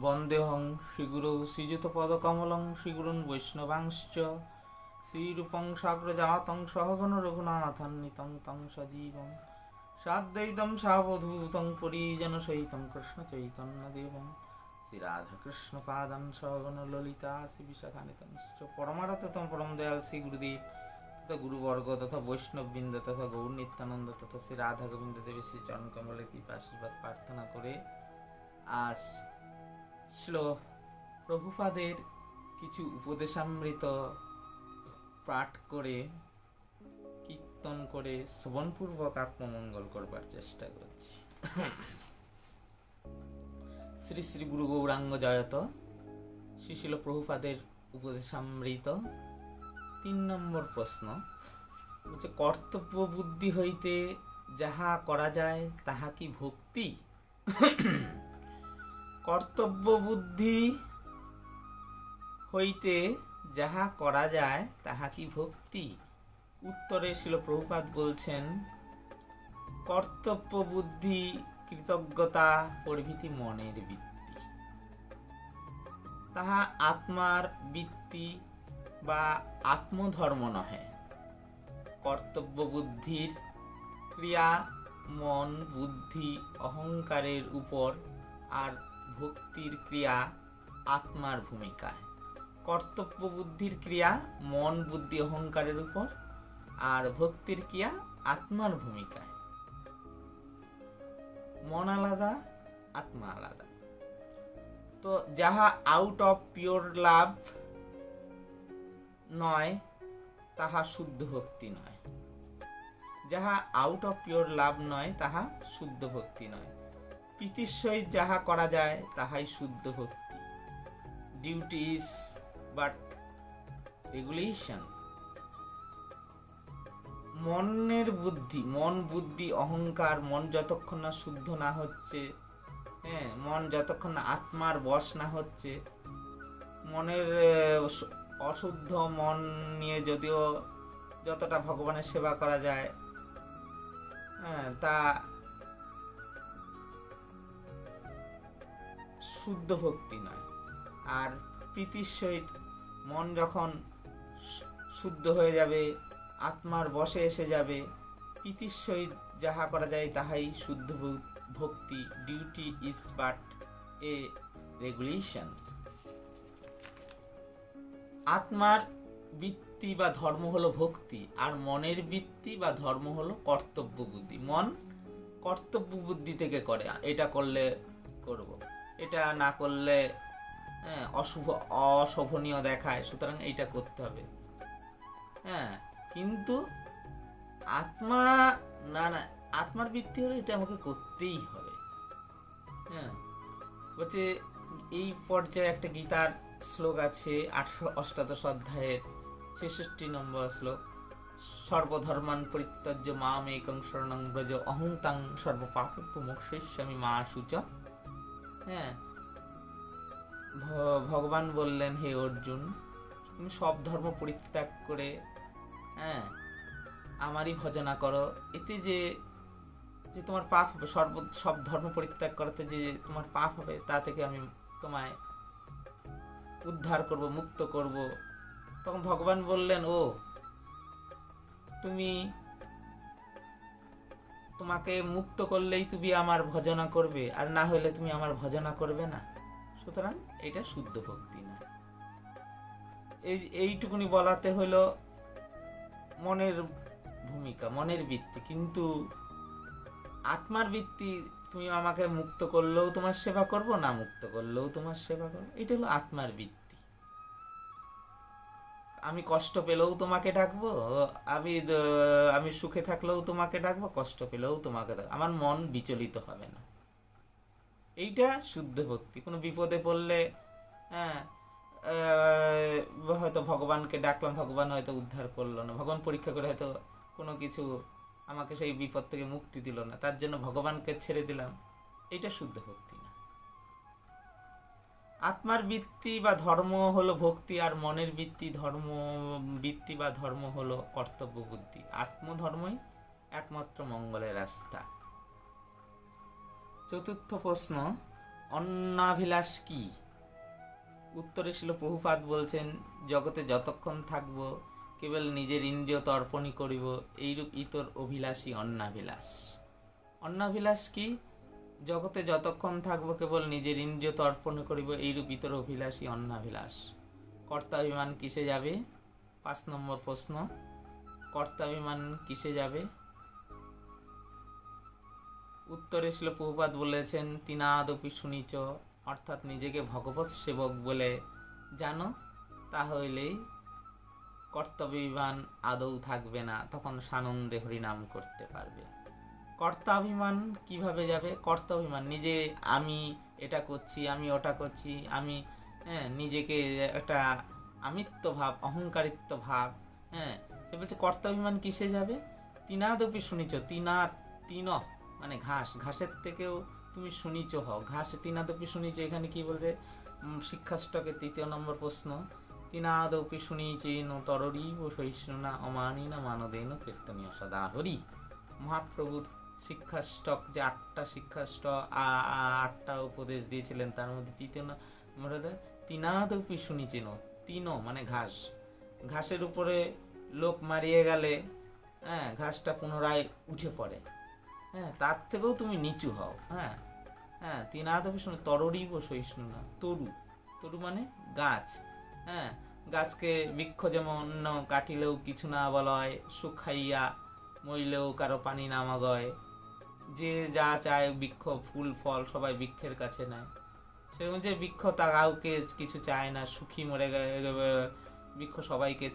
বন্দেহং শ্রীগুরু শ্রীযুতপদকমলং শ্রীগুরুন বৈষ্ণবাংশ্চ শ্রীরূপং সাগ্রজাতং সহগণ রঘুনাথান্বিতং তং সজীবং সাদ্বৈতং সাবধূতং পরিজনসহিতং কৃষ্ণচৈতন্যদেবং শ্রীরাধাকৃষ্ণপাদান সহগণ ললিতা শ্রীবিশাখানিতংশ্চ পরমারততম পরম দয়াল শ্রী গুরুদেব তথা গুরুবর্গ তথা বৈষ্ণববৃন্দ তথা গৌর নিত্যানন্দ তথা শ্রী রাধা গোবিন্দ দেবের শ্রী চরণ কমলের কৃপা আশীর্বাদ প্রার্থনা করে আজ শ্লোক প্রভুপাদের কিছু উপদেশামৃত পাঠ করে কীর্তন করে শ্রবণপূর্বক আত্মমঙ্গল করবার চেষ্টা করছি। শ্রী শ্রী গুরু গৌরাঙ্গ জয়ত। শ্রী শিল প্রভুপাদের উপদেশামৃত 3 নম্বর প্রশ্ন হচ্ছে, কর্তব্য বুদ্ধি হইতে যাহা করা যায় তাহা কি ভক্তি? কর্তব্য বুদ্ধি হইতে যাহা করা যায় তাহা কি ভক্তি? উত্তরে শিল প্রভুপাদ বলছেন, কর্তব্য বুদ্ধি, কৃতজ্ঞতা প্রভৃতি মনের বৃত্তি, তাহা আত্মার বৃত্তি বা আত্মধর্ম নহে। কর্তব্য বুদ্ধির ক্রিয়া মন, বুদ্ধি, অহংকারের উপর, আর ভক্তির ক্রিয়া আত্মার ভূমিকায়। কর্তব্য বুদ্ধির ক্রিয়া মন, বুদ্ধি, অহংকারের উপর, আর ভক্তির ক্রিয়া আত্মার ভূমিকায়। মন আলাদা, আত্মা আলাদা। তো যাহা আউট অফ পিওর লাভ নয় তাহা শুদ্ধ ভক্তি নয়। যাহা আউট অফ পিওর লাভ নয় তাহা শুদ্ধ ভক্তি নয়। প্রীতির সহিত যাহা করা যায় তাহাই শুদ্ধ ভক্তি। Duty is but regulation. মনের বুদ্ধি, মন, বুদ্ধি, অহংকার, মন যতক্ষণ না শুদ্ধ না হচ্ছে, মন যতক্ষণ না আত্মার বশ না হচ্ছে, মনের অশুদ্ধ মন নিয়ে যদিও যতটা ভগবানের সেবা করা যায় তা শুদ্ধ ভক্তি নয়। আর প্রীতির সহিত মন যখন শুদ্ধ হয়ে যাবে, আত্মার বশে এসে যাবে, প্রীতির সহিত যাহা করা যায় তাহাই শুদ্ধ ভক্তি। Duty is but A regulation. আত্মার বৃত্তি বা ধর্ম হলো ভক্তি, আর মনের বৃত্তি বা ধর্ম হলো কর্তব্য বুদ্ধি। মন কর্তব্য বুদ্ধি থেকে করে, এটা করলে করব, এটা না করলে অশোভনীয় দেখায়, সুতরাং এইটা করতে হবে। কিন্তু আত্মা না, আত্মার বৃত্তি হলে এটা আমাকে করতেই হবে। বলছে এই পর্যায়ে একটা গীতার শ্লোক আছে, 18 অধ্যায়ের 66 নম্বর শ্লোক, সর্বধর্মান পরিত্যজ্য মাম একং শরণং ব্রজ অহং তাং সর্বপাপেভ্যো মোক্ষয়িষ্যামি মা শুচঃ। ভগবান বললেন, হে অর্জুন, তুমি সব ধর্ম পরিত্যাগ করে আমারই ভজনা করো, এতে যে তোমার পাপ হবে, সব ধর্ম পরিত্যাগ করতে যে তোমার পাপ হবে, তা থেকে আমি তোমায় উদ্ধার করব, মুক্ত করব। তখন ভগবান বললেন, তোমাকে মুক্ত করলেই তুমি আমার ভজনা করবে, আর না হলে তুমি আমার ভজনা করবে না। সুতরাং এটা শুদ্ধ ভক্তি না। এইটুকুনি বলাতে হলো মনের ভূমিকা, মনের বৃত্তি। কিন্তু আত্মার বৃত্তি, তুমি আমাকে মুক্ত করলেও তোমার সেবা করব, না মুক্ত করলেও তোমার সেবা করবো, এটা হলো আত্মার বৃত্তি। আমি কষ্ট পেলেও তোমাকে ডাকবো, আমি সুখে থাকলেও তোমাকে ডাকবো, কষ্ট পেলেও তোমাকে ডাকবো, আমার মন বিচলিত হবে না। এইটা শুদ্ধ ভক্তি। কোনো বিপদে পড়লে হয়তো ভগবানকে ডাকলাম, ভগবান হয়তো উদ্ধার করলো না, ভগবান পরীক্ষা করে হয়তো কোনো কিছু আমাকে সেই বিপদ থেকে মুক্তি দিল না, তার জন্য ভগবানকে ছেড়ে দিলাম, এইটা শুদ্ধ ভক্তি না। আত্মার বৃত্তি বা ধর্ম হলো ভক্তি, আর মনের বৃত্তি বা ধর্ম হলো কর্তব্য বুদ্ধি। আত্মধর্মই একমাত্র মঙ্গলের রাস্তা। চতুর্থ প্রশ্ন, অন্নাভিলাষ কি? উত্তরে ছিল প্রভুপাদ বলছেন, জগতে যতক্ষণ থাকব কেবল নিজের ইন্দ্রিয় তর্পণই করিব, এইরূপ ইতর অভিলাষী অন্নাভিলাষ। অন্নাভিলাষ কি? জগতে যতক্ষণ থাকবো কেবল নিজের ইন্দ্রিয় তর্পণ করিব, এইরূপ ইতর অভিলাষী অন্নাভিলাষ। কর্তাভিমান কিসে যাবে? 5 নম্বর প্রশ্ন, কর্তাভিমান কিসে যাবে? উত্তরে ছিল প্রভুপাদ বলেছেন, তিনাদপি শুনিচ, অর্থাৎ নিজেকে ভগবৎ সেবক বলে জানো, তাহলেই কর্তব্যবিমান আদৌ থাকবে না, তখন সানন্দে হরিনাম করতে পারবে। কর্তাভিমান কিভাবে যাবে? কর্তাভিমান নিজে আমি এটা করছি, আমি ওটা করছি, আমি নিজেকে একটা আমিত্ব ভাব, অহংকারিত্ব ভাব, সে বলছে কর্তাভিমান কিসে যাবে? তিনাদপি শুনিছ, তিন মানে ঘাস, ঘাসের থেকেও তুমি শুনিচ হও। ঘাস তিনাদপি শুনিছ, এখানে কি বলছে? শিক্ষাষ্টকে 3 নম্বর প্রশ্ন, তিনাদপি শুনিচেন তররীব সহিষ্ণুনা অমানিনা মানদেন কীর্তনীয় সদা হরি। মহাপ্রভুর শিক্ষাষ্টক, যে 8টা শিক্ষাষ্টক, 8টা উপদেশ দিয়েছিলেন, তার মধ্যে 3 নম্বর তিনাদপি শুনিচেন। মানে ঘাস, ঘাসের উপরে লোক মারিয়ে গেলে ঘাসটা পুনরায় উঠে পড়ে, তার থেকেও তুমি নিচু হও। তিনাদপি শুনে তররীব সহিষ্ণুনা, তরু মানে গাছ। গাছকে বৃক্ষ যেমন কাটিলেও কিছু না বলয়, শুকাইয়া মইলেও কারো পানি না মাগয়, যে যা চায় বৃক্ষ, ফুল ফল সবাই বৃক্ষের কাছে নেয়, সেরকম যে বৃক্ষ তা কাউকে কিছু চায় না, সুখী মরে বৃক্ষ সবাইকে